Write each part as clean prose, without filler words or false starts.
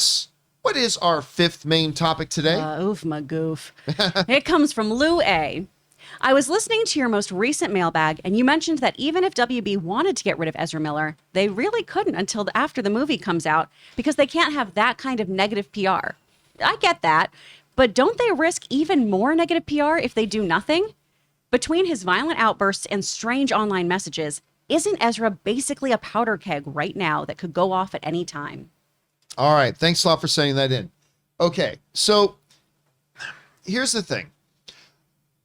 Chris, what is our fifth main topic today? Oof, my goof. It comes from Lou A. I was listening to your most recent mailbag, and you mentioned that even if WB wanted to get rid of Ezra Miller, they really couldn't until after the movie comes out because they can't have that kind of negative PR. I get that, but don't they risk even more negative PR if they do nothing? Between his violent outbursts and strange online messages, isn't Ezra basically a powder keg right now that could go off at any time? All right. Thanks a lot for sending that in. Okay. So here's the thing.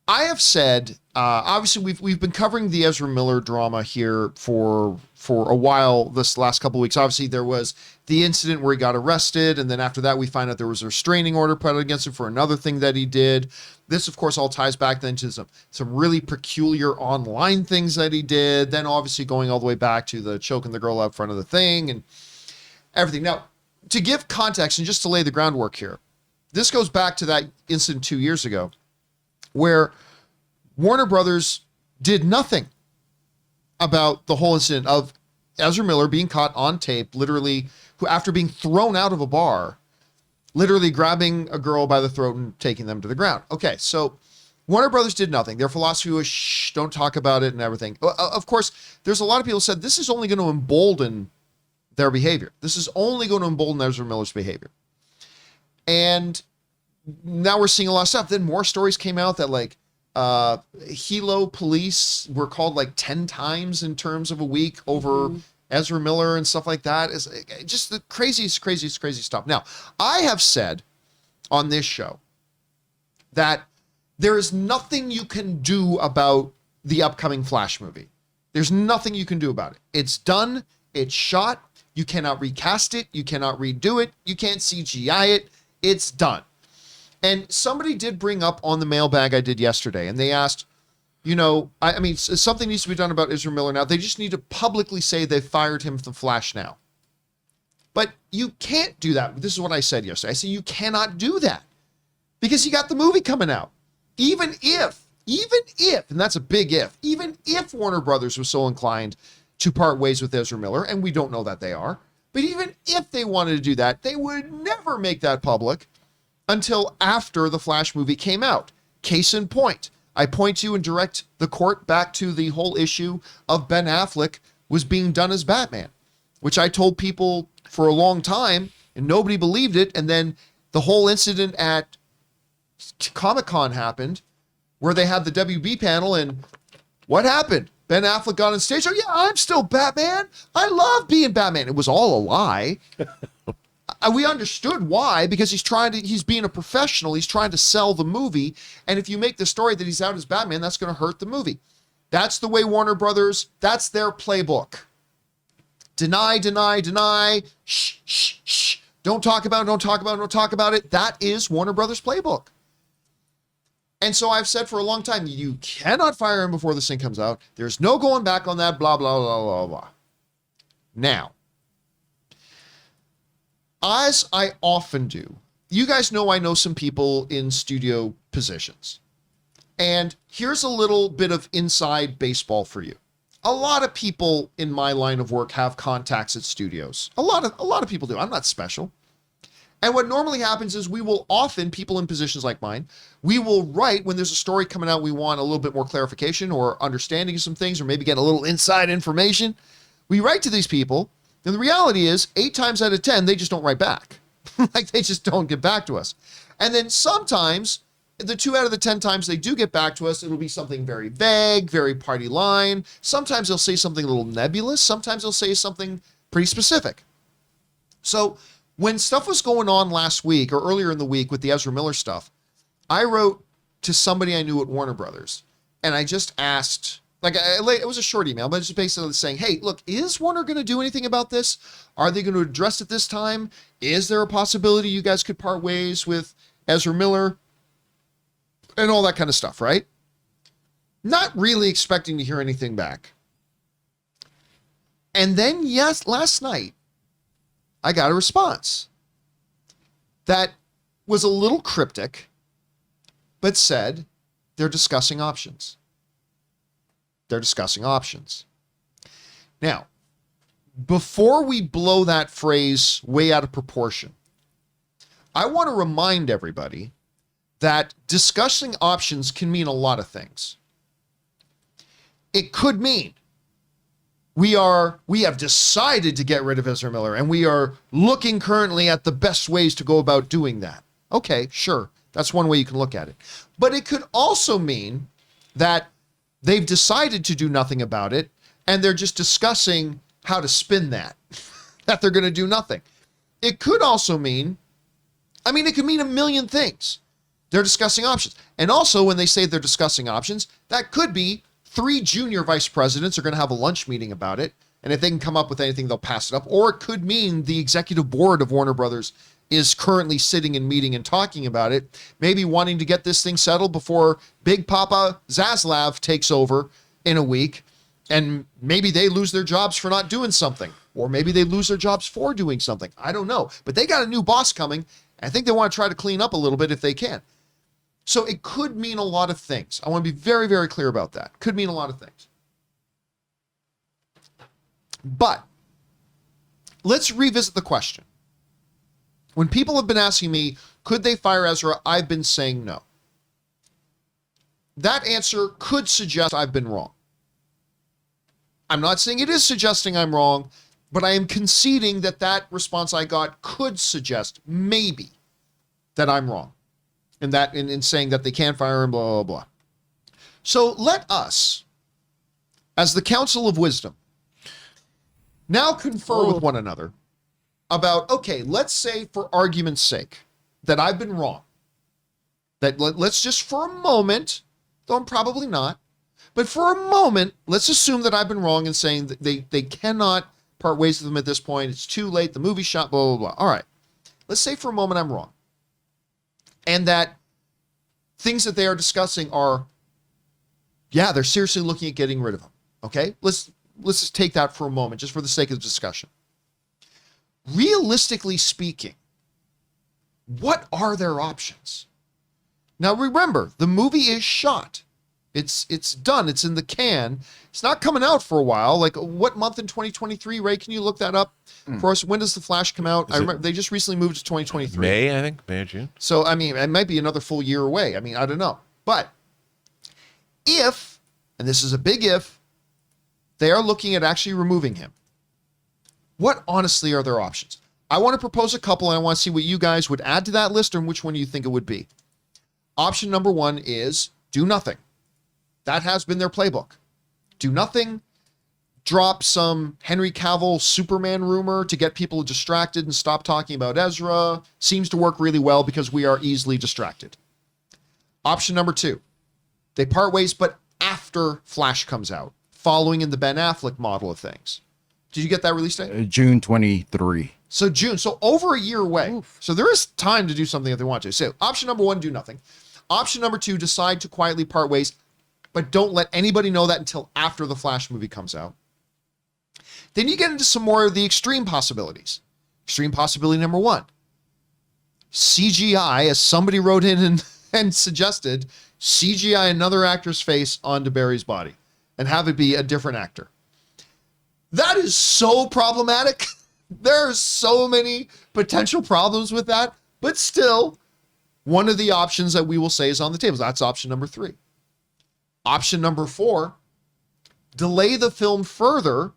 I have said, obviously we've been covering the Ezra Miller drama here for a while this last couple of weeks. Obviously there was the incident where he got arrested, and then after that we find out there was a restraining order put against him for another thing that he did. This of course all ties back then to some really peculiar online things that he did, then obviously going all the way back to the choking the girl out front of the thing and everything. Now, to give context and just to lay the groundwork here, this goes back to that incident 2 years ago where Warner Brothers did nothing about the whole incident of Ezra Miller being caught on tape, literally, who after being thrown out of a bar, literally grabbing a girl by the throat and taking them to the ground. Okay, so Warner Brothers did nothing. Their philosophy was, shh, don't talk about it and everything. Of course, there's a lot of people who said this is only going to embolden their behavior. This is only going to embolden Ezra Miller's behavior. And now we're seeing a lot of stuff. Then more stories came out that like Hilo police were called like 10 times in terms of a week over Ezra Miller and stuff like that. Is just the craziest stuff. Now, I have said on this show that there is nothing you can do about the upcoming Flash movie. There's nothing you can do about it. It's done. It's shot. You cannot recast it. You cannot redo it. You can't CGI it. It's done. And somebody did bring up on the mailbag I did yesterday, and they asked, you know, I mean, something needs to be done about Ezra Miller now. They just need to publicly say they fired him from Flash now. But you can't do that. This is what I said yesterday. I said, you cannot do that because you got the movie coming out. Even if, and that's a big if, even if Warner Brothers was so inclined to part ways with Ezra Miller, and we don't know that they are, but even if they wanted to do that, they would never make that public until after the Flash movie came out. Case in point, I point you and direct the court back to the whole issue of Ben Affleck was being done as Batman, which I told people for a long time and nobody believed it. And then the whole incident at Comic-Con happened where they had the WB panel, and what happened? Ben Affleck got on stage. Oh yeah, I'm still Batman. I love being Batman. It was all a lie. We understood why, because he's being a professional. He's trying to sell the movie. And if you make the story that he's out as Batman, that's going to hurt the movie. That's the way Warner Brothers, that's their playbook. Deny. Shh, shh, shh. Don't talk about it. That is Warner Brothers playbook. And so I've said for a long time, you cannot fire him before this thing comes out. There's no going back on that, blah, blah, blah, blah, blah. Now, as I often do, you guys know I know some people in studio positions. And here's a little bit of inside baseball for you. A lot of people in my line of work have contacts at studios. A lot of people do. I'm not special. And what normally happens is we will often, people in positions like mine, we will write when there's a story coming out, we want a little bit more clarification or understanding of some things, or maybe get a little inside information. We write to these people. And the reality is 8 times out of 10, they just don't write back. Like they just don't get back to us. And then sometimes the 2 out of the 10 times they do get back to us, it'll be something very vague, very party line. Sometimes they'll say something a little nebulous. Sometimes they'll say something pretty specific. So when stuff was going on last week or earlier in the week with the Ezra Miller stuff, I wrote to somebody I knew at Warner Brothers, and I just asked, it was a short email, but it's just basically saying, hey, look, is Warner going to do anything about this? Are they going to address it this time? Is there a possibility you guys could part ways with Ezra Miller? And all that kind of stuff, right? Not really expecting to hear anything back. And then, yes, last night, I got a response that was a little cryptic, but said they're discussing options. They're discussing options. Now, before we blow that phrase way out of proportion, I want to remind everybody that discussing options can mean a lot of things. It could mean we have decided to get rid of Ezra Miller, and we are looking currently at the best ways to go about doing that. Okay, sure. That's one way you can look at it. But it could also mean that they've decided to do nothing about it, and they're just discussing how to spin that, that they're going to do nothing. It could also mean, it could mean a million things. They're discussing options. And also, when they say they're discussing options, that could be 3 junior vice presidents are going to have a lunch meeting about it. And if they can come up with anything, they'll pass it up. Or it could mean the executive board of Warner Brothers is currently sitting and meeting and talking about it, maybe wanting to get this thing settled before Big Papa Zaslav takes over in a week. And maybe they lose their jobs for not doing something. Or maybe they lose their jobs for doing something. I don't know. But they got a new boss coming. I think they want to try to clean up a little bit if they can. So it could mean a lot of things. I want to be very, very clear about that. Could mean a lot of things. But let's revisit the question. When people have been asking me, could they fire Ezra? I've been saying no. That answer could suggest I've been wrong. I'm not saying it is suggesting I'm wrong, but I am conceding that that response I got could suggest maybe that I'm wrong. And that in saying that they can't fire him, blah, blah, blah. So let us, as the council of wisdom, now confer with one another about, okay, let's say for argument's sake that I've been wrong. That let's just for a moment, though I'm probably not, but for a moment, let's assume that I've been wrong in saying that they cannot part ways with them at this point. It's too late. The movie shot, blah, blah, blah. All right. Let's say for a moment I'm wrong. And that things that they are discussing are, yeah, they're seriously looking at getting rid of him. Okay? Let's just take that for a moment, just for the sake of the discussion. Realistically speaking, what are their options? Now remember, the movie is shot. It's done. It's in the can. It's not coming out for a while. Like, what month in 2023, Ray? Can you look that up for us? When does The Flash come out? I remember they just recently moved to 2023. May, I think. May or June. So, it might be another full year away. I don't know. But if, and this is a big if, they are looking at actually removing him, what honestly are their options? I want to propose a couple, and I want to see what you guys would add to that list and which one you think it would be. Option number 1 is do nothing. That has been their playbook. Do nothing. Drop some Henry Cavill Superman rumor to get people distracted and stop talking about Ezra. Seems to work really well because we are easily distracted. Option number 2. They part ways, but after Flash comes out, following in the Ben Affleck model of things. Did you get that release date? June 23. So June. So over a year away. Oof. So there is time to do something if they want to. So option number 1, do nothing. Option number 2, decide to quietly part ways, but don't let anybody know that until after the Flash movie comes out. Then you get into some more of the extreme possibilities. Extreme possibility number 1. CGI, as somebody wrote in and suggested, CGI another actor's face onto Barry's body and have it be a different actor. That is so problematic. There are so many potential problems with that, but still, one of the options that we will say is on the table. That's option number 3. Option number 4, delay the film further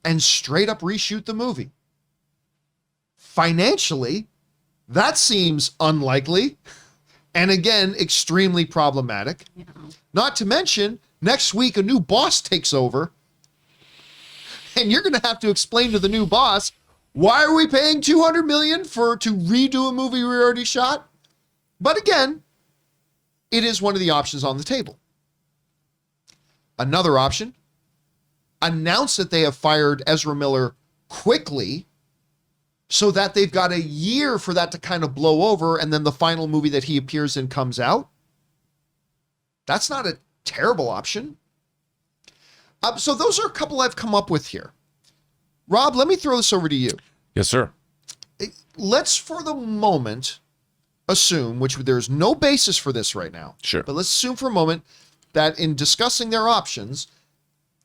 and straight up reshoot the movie. Financially, that seems unlikely and again, extremely problematic. Yeah. Not to mention, next week a new boss takes over and you're going to have to explain to the new boss, why are we paying $200 million to redo a movie we already shot? But again, it is one of the options on the table. Another option, announce that they have fired Ezra Miller quickly so that they've got a year for that to kind of blow over and then the final movie that he appears in comes out. That's not a terrible option. So those are a couple I've come up with here. Rob, let me throw this over to you. Yes, sir. Let's for the moment assume, which there's no basis for this right now. Sure. But let's assume for a moment that in discussing their options,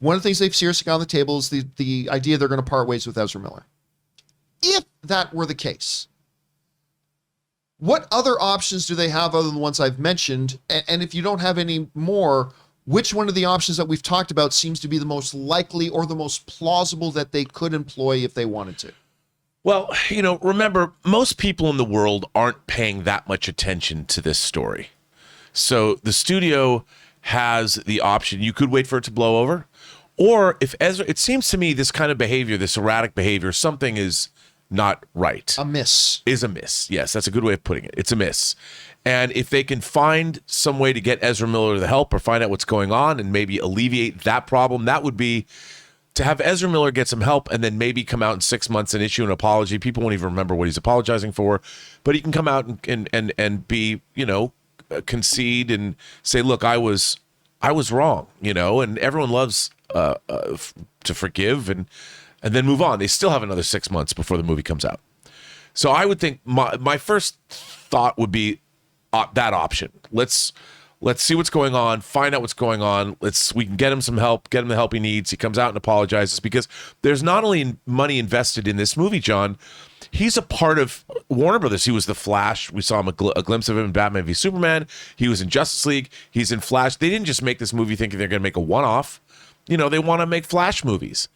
one of the things they've seriously got on the table is the idea they're going to part ways with Ezra Miller. If that were the case, what other options do they have other than the ones I've mentioned? And if you don't have any more, which one of the options that we've talked about seems to be the most likely or the most plausible that they could employ if they wanted to? Well, remember, most people in the world aren't paying that much attention to this story. So the studio has the option. You could wait for it to blow over. Or if Ezra, it seems to me this kind of behavior, this erratic behavior, something is not right. Amiss. Is amiss. Yes, that's a good way of putting it. It's amiss. And if they can find some way to get Ezra Miller the help or find out what's going on and maybe alleviate that problem, that would be to have Ezra Miller get some help and then maybe come out in 6 months and issue an apology. People won't even remember what he's apologizing for, but he can come out and be, concede and say, look, I was wrong, and everyone loves to forgive and then move on. They still have another 6 months before the movie comes out. So I would think my first thought would be that option. Let's see what's going on, find out what's going on. We can get him some help, get him the help he needs. He comes out and apologizes because there's not only money invested in this movie, John, he's a part of Warner Brothers. He was the Flash. We saw him a glimpse of him in Batman v Superman. He was in Justice League. He's in Flash. They didn't just make this movie thinking they're going to make a one-off. They want to make Flash movies.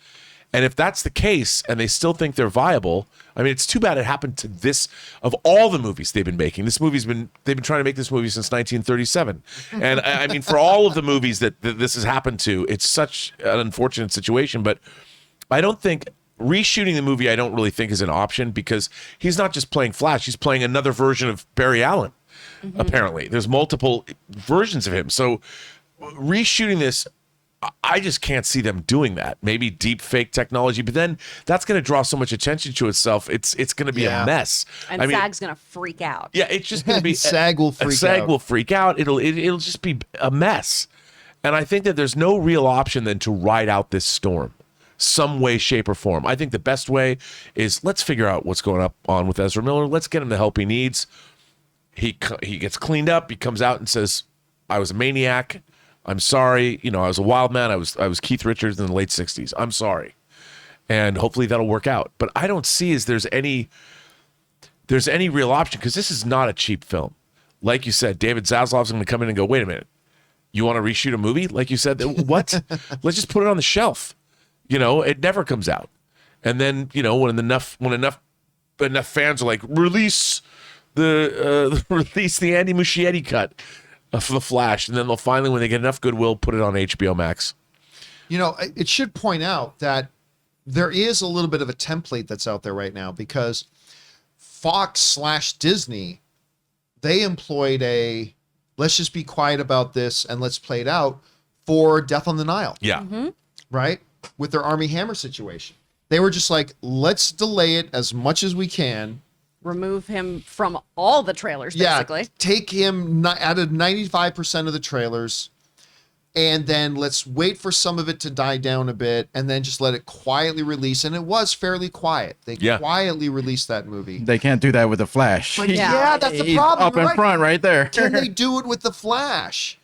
And if that's the case and they still think they're viable, I mean, it's too bad it happened to this, of all the movies they've been making. They've been trying to make this movie since 1937. And I mean, for all of the movies that this has happened to, it's such an unfortunate situation. But I don't think reshooting the movie, I don't really think is an option because he's not just playing Flash. He's playing another version of Barry Allen, apparently. There's multiple versions of him. So reshooting this, I just can't see them doing that. Maybe deep fake technology, but then that's going to draw so much attention to itself. It's going to be a mess. And SAG's going to freak out. Yeah, it's just going to be SAG will freak out. SAG will freak out. It'll just be a mess. And I think that there's no real option than to ride out this storm, some way, shape, or form. I think the best way is let's figure out what's going on with Ezra Miller. Let's get him the help he needs. He gets cleaned up. He comes out and says, "I was a maniac. I'm sorry. I was a wild man. I was Keith Richards in the late 60s. I'm sorry." And hopefully that'll work out. But I don't see there's any real option because this is not a cheap film. Like you said, David Zaslav's going to come in and go, "Wait a minute. You want to reshoot a movie?" Like you said, what? Let's just put it on the shelf. It never comes out. And then, when enough fans are like, release the Andy Muschietti cut for the Flash, and then they'll finally, when they get enough goodwill, put it on HBO Max. It should point out that there is a little bit of a template that's out there right now because Fox/Disney, they employed let's just be quiet about this and let's play it out for Death on the Nile. Yeah. Right? With their Army Hammer situation. They were just like, let's delay it as much as we can. Remove him from all the trailers, basically. Yeah, take him out of 95% of the trailers, and then let's wait for some of it to die down a bit, and then just let it quietly release. And it was fairly quiet. They quietly released that movie. They can't do that with the Flash. But yeah, that's the He's problem. up in front right there. Can they do it with the Flash?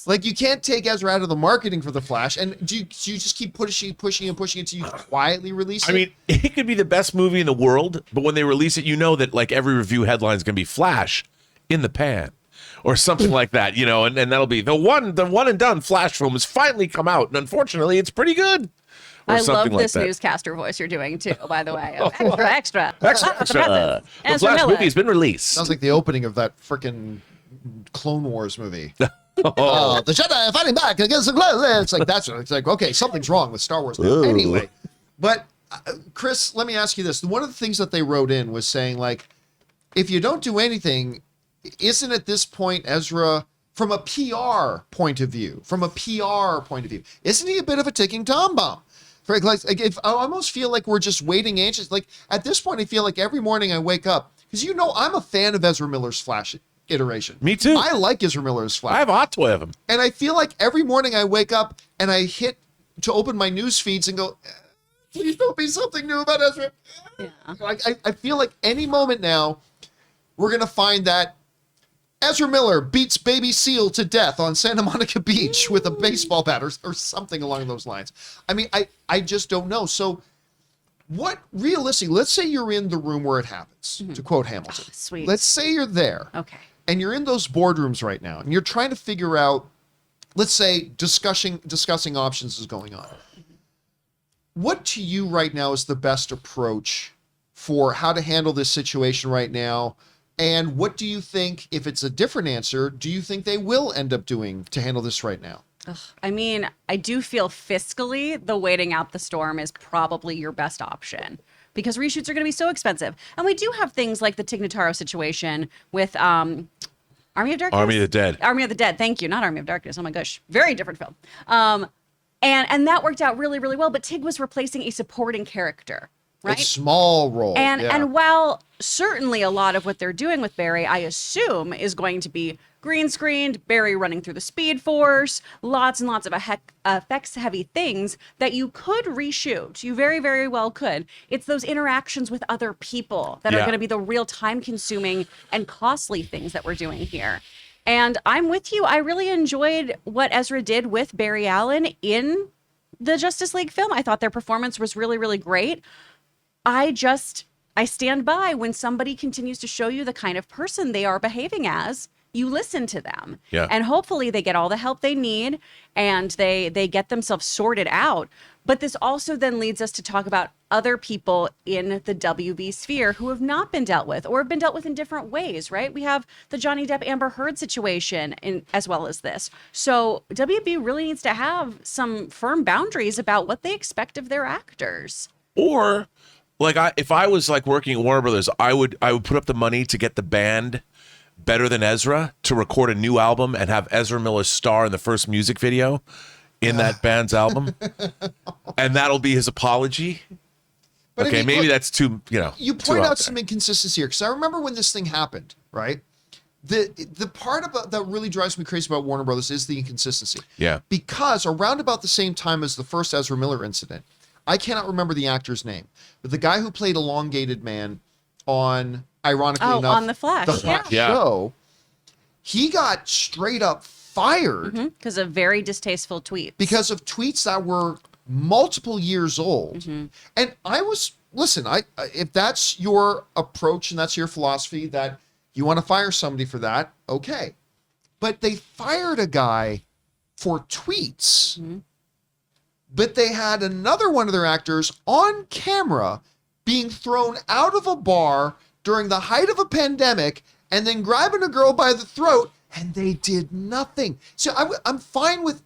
Like, you can't take Ezra out of the marketing for the Flash, and do you just keep pushing until you quietly release it? I mean, it could be the best movie in the world, but when they release it, that like every review headline is going to be Flash in the pan or something like that, and that'll be the one and done Flash film has finally come out, and unfortunately, it's pretty good. I love this newscaster voice you're doing too, by the way. Extra. The Flash movie has been released. Sounds like the opening of that freaking Clone Wars movie. The Jedi fighting back against the Clone. It's like, okay, something's wrong with Star Wars now. Ooh. Anyway, but Chris, let me ask you this. One of the things that they wrote in was saying, like, if you don't do anything, isn't at this point Ezra, from a PR point of view, isn't he a bit of a ticking time bomb? Like, if I almost feel like we're just waiting anxious. Like, at this point, I feel like every morning I wake up, because I'm a fan of Ezra Miller's Flash iteration. Me too. I like Ezra Miller's Flash. I have a hot toy of him. And I feel like every morning I wake up and I hit to open my news feeds and go, please don't be something new about Ezra. Yeah. I feel like any moment now, we're going to find that Ezra Miller beats Baby Seal to death on Santa Monica Beach with a baseball bat or something along those lines. I mean, I just don't know. So what realistically, let's say you're in the room where it happens, to quote Hamilton. Oh, sweet. Let's say you're there. Okay. And you're in those boardrooms right now, and you're trying to figure out, let's say discussing options is going on. What to you right now is the best approach for how to handle this situation right now? And what do you think, if it's a different answer, do you think they will end up doing to handle this right now? I mean, I do feel fiscally the waiting out the storm is probably your best option because reshoots are going to be so expensive. And we do have things like the Tig Notaro situation with Army of Darkness? Army of the Dead. Army of the Dead. Thank you. Not Army of Darkness. Oh my gosh. Very different film. And that worked out really, really well. But Tig was replacing a supporting character, right? A small role. And while certainly a lot of what they're doing with Barry, I assume, is going to be green screened, Barry running through the Speed Force, lots and lots of effects heavy things that you could reshoot. You very, very well could. It's those interactions with other people that are going to be the real time consuming and costly things that we're doing here. And I'm with you. I really enjoyed what Ezra did with Barry Allen in the Justice League film. I thought their performance was really, really great. I stand by when somebody continues to show you the kind of person they are behaving as. You listen to them. Yeah. And hopefully they get all the help they need and they get themselves sorted out. But this also then leads us to talk about other people in the WB sphere who have not been dealt with or have been dealt with in different ways, right? We have the Johnny Depp Amber Heard situation as well as this. So WB really needs to have some firm boundaries about what they expect of their actors. Or like if I was like working at Warner Brothers, I would put up the money to get the band Better Than Ezra to record a new album and have Ezra Miller star in the first music video in that band's album. And that'll be his apology. But okay, I mean, maybe look, that's too, you too point out there. some inconsistency here, because I remember when this thing happened, right? The part about that really drives me crazy about Warner Brothers is the inconsistency. Yeah. Because around about the same time as the first Ezra Miller incident, I cannot remember the actor's name, but the guy who played Elongated Man on, ironically enough, on The Flash, yeah. show, he got straight up fired because of very distasteful tweets. because of tweets that were multiple years old. And listen, if that's your approach and that's your philosophy that you want to fire somebody for that, okay. But they fired a guy for tweets. But they had another one of their actors on camera being thrown out of a bar during the height of a pandemic and then grabbing a girl by the throat, and they did nothing. So I'm fine with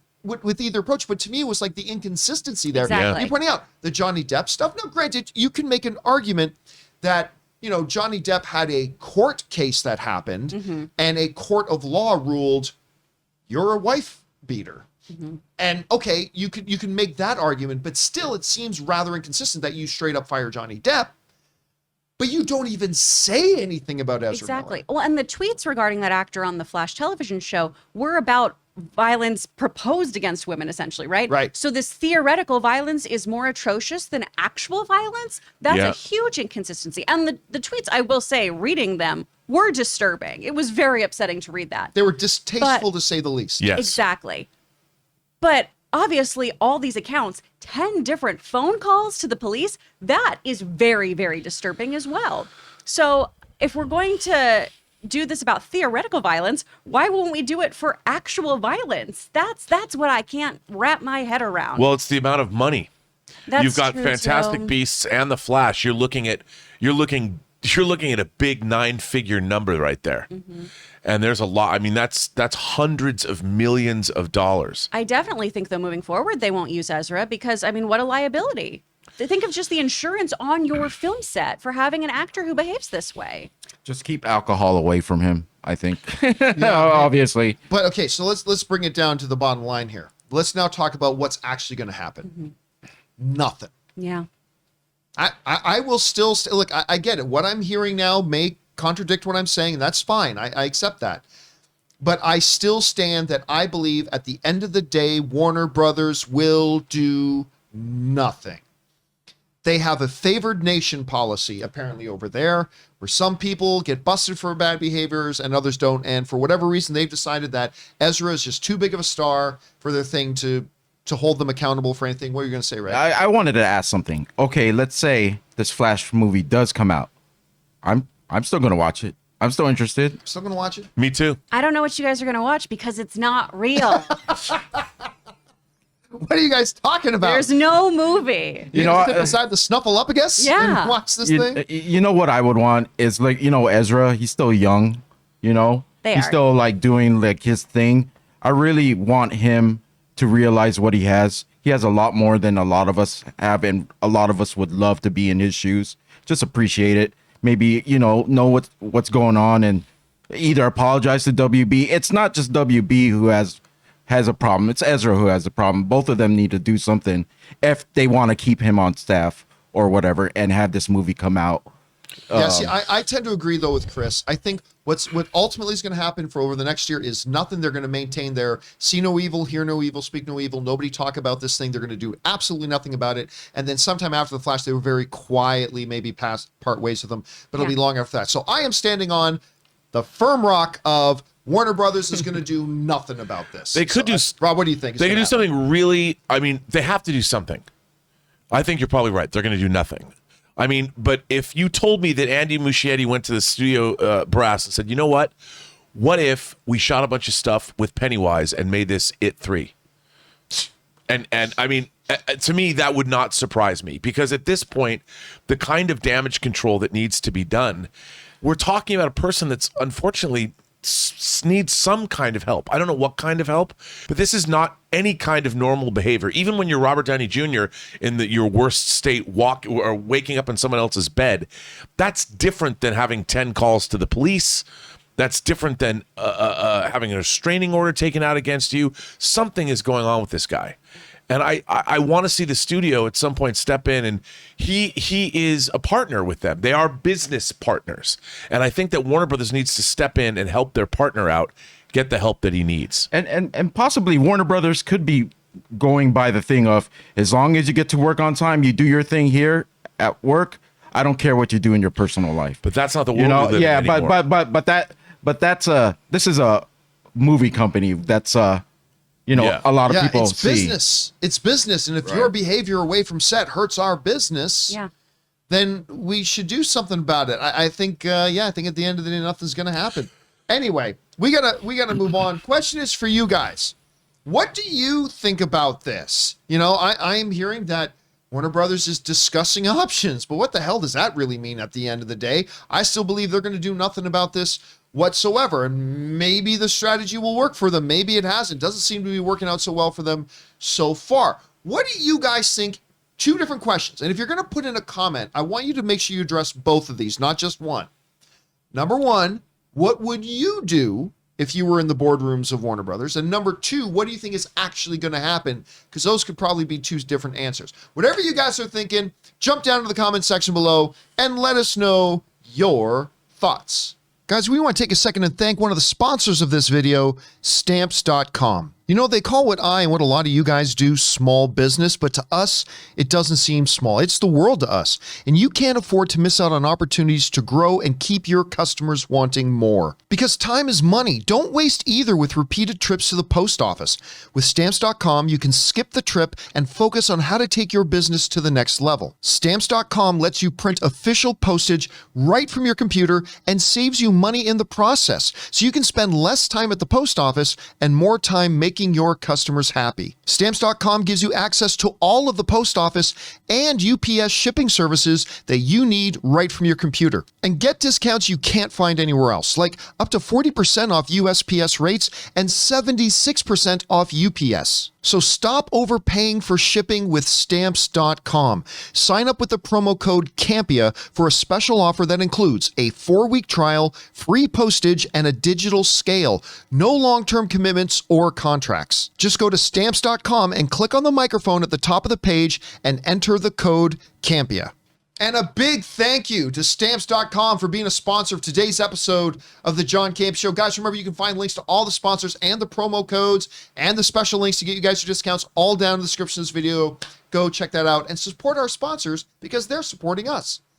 either approach, but to me it was like the inconsistency there. Exactly. You're pointing out the Johnny Depp stuff. Now, granted, you can make an argument that Johnny Depp had a court case that happened, and a court of law ruled you're a wife beater. And okay, you can make that argument, but still it seems rather inconsistent that you straight up fire Johnny Depp, but you don't even say anything about Ezra Exactly. Miller. Well, and the tweets regarding that actor on the Flash television show were about violence proposed against women, essentially, right? Right. So this theoretical violence is more atrocious than actual violence. That's Yeah. a huge inconsistency. And the tweets, I will say, reading them were disturbing. It was very upsetting to read that. They were distasteful to say the least. Yes. Exactly. But obviously, all these accounts, 10 different phone calls to the police, that is very, very disturbing as well. So if we're going to do this about theoretical violence, why won't we do it for actual violence? That's what I can't wrap my head around. Well, it's the amount of money. That's You've got true, Fantastic too. Beasts and The Flash. You're looking at a big 9-figure number right there. And there's a lot. I mean, that's hundreds of millions of dollars. I definitely think, though, moving forward, they won't use Ezra because, I mean, what a liability. Think of just the insurance on your film set for having an actor who behaves this way. Just keep alcohol away from him, I think. Obviously. But okay, so let's bring it down to the bottom line here. Let's now talk about what's actually going to happen. Nothing. Yeah. I will still look. I get it. What I'm hearing now may contradict what I'm saying, and that's fine. I accept that. But I still stand that I believe at the end of the day, Warner Brothers will do nothing. They have a favored nation policy apparently over there, where some people get busted for bad behaviors and others don't. And for whatever reason, they've decided that Ezra is just too big of a star for their thing to to hold them accountable for anything. What are you going to say, Ray? I wanted to ask something. Okay, let's say this Flash movie does come out. I'm still gonna watch it. I'm still interested. Still going to watch it? Me too. I don't know what you guys are going to watch because it's not real. What are you guys talking about? There's no movie. You know, step aside the snuffleupagus Yeah. and watch this thing? You know what I would want is like, Ezra, he's still young, They he's are. still like doing like his thing. I really want him to realize what he has. He has a lot more than a lot of us have, and a lot of us would love to be in his shoes. Just appreciate it. Maybe, know what's going on and either apologize to WB. It's not just WB who has a problem. It's Ezra who has a problem. Both of them need to do something if they want to keep him on staff or whatever and have this movie come out. Yeah, see, I tend to agree though with Chris. I think what ultimately is going to happen for over the next year is nothing. They're going to maintain their see no evil, hear no evil, speak no evil. Nobody talk about this thing. They're going to do absolutely nothing about it. And then sometime after the Flash, they will very quietly maybe part ways with them, but it'll be long after that. So I am standing on the firm rock of Warner Brothers is going to do nothing about this. They could do. Rob, what do you think? They could do something really. I mean, they have to do something. I think you're probably right. They're going to do nothing. I mean, but if you told me that Andy Muschietti went to the studio brass and said, you know what? What if we shot a bunch of stuff with Pennywise and made this It 3? And I mean, to me, that would not surprise me because at this point, the kind of damage control that needs to be done, we're talking about a person that's unfortunately needs some kind of help. I don't know what kind of help, but this is not any kind of normal behavior. Even when you're Robert Downey Jr. in your worst state, waking up in someone else's bed, that's different than having 10 calls to the police. That's different than having a restraining order taken out against you. Something is going on with this guy. And I want to see the studio at some point step in, and he is a partner with them. They are business partners. And I think that Warner Brothers needs to step in and help their partner out, get the help that he needs. And possibly Warner Brothers could be going by the thing of, as long as you get to work on time, you do your thing here at work, I don't care what you do in your personal life. But that's not the world we live in anymore. This is a movie company that's a lot of people it's see. business. It's business, and if your behavior away from set hurts our business, then we should do something about it. I think at the end of the day, nothing's going to happen. Anyway, we gotta move on. Question is for you guys: what do you think about this? I am hearing that Warner Brothers is discussing options, but what the hell does that really mean at the end of the day? I still believe they're going to do nothing about this whatsoever, and maybe the strategy will work for them. Maybe it hasn't. Doesn't seem to be working out so well for them so far. What do you guys think? Two different questions, and if you're going to put in a comment, I want you to make sure you address both of these, not just one. Number one, what would you do if you were in the boardrooms of Warner Brothers? And number two, what do you think is actually going to happen? Because those could probably be two different answers. Whatever you guys are thinking, jump down to the comment section below and let us know your thoughts. Guys, we want to take a second and thank one of the sponsors of this video, Stamps.com. They call what I and what a lot of you guys do small business, but to us, it doesn't seem small. It's the world to us. And you can't afford to miss out on opportunities to grow and keep your customers wanting more. Because time is money. Don't waste either with repeated trips to the post office. With Stamps.com, you can skip the trip and focus on how to take your business to the next level. Stamps.com lets you print official postage right from your computer and saves you money in the process. So you can spend less time at the post office and more time making your customers happy. Stamps.com gives you access to all of the post office and UPS shipping services that you need right from your computer. And get discounts you can't find anywhere else, like up to 40% off USPS rates and 76% off UPS. So stop overpaying for shipping with Stamps.com. Sign up with the promo code Campea for a special offer that includes a 4-week trial, free postage, and a digital scale. No long-term commitments or contracts. Just go to Stamps.com and click on the microphone at the top of the page and enter the code Campea. And a big thank you to Stamps.com for being a sponsor of today's episode of the John Campea Show. Guys, remember you can find links to all the sponsors and the promo codes and the special links to get you guys your discounts all down in the description of this video. Go check that out and support our sponsors because they're supporting us.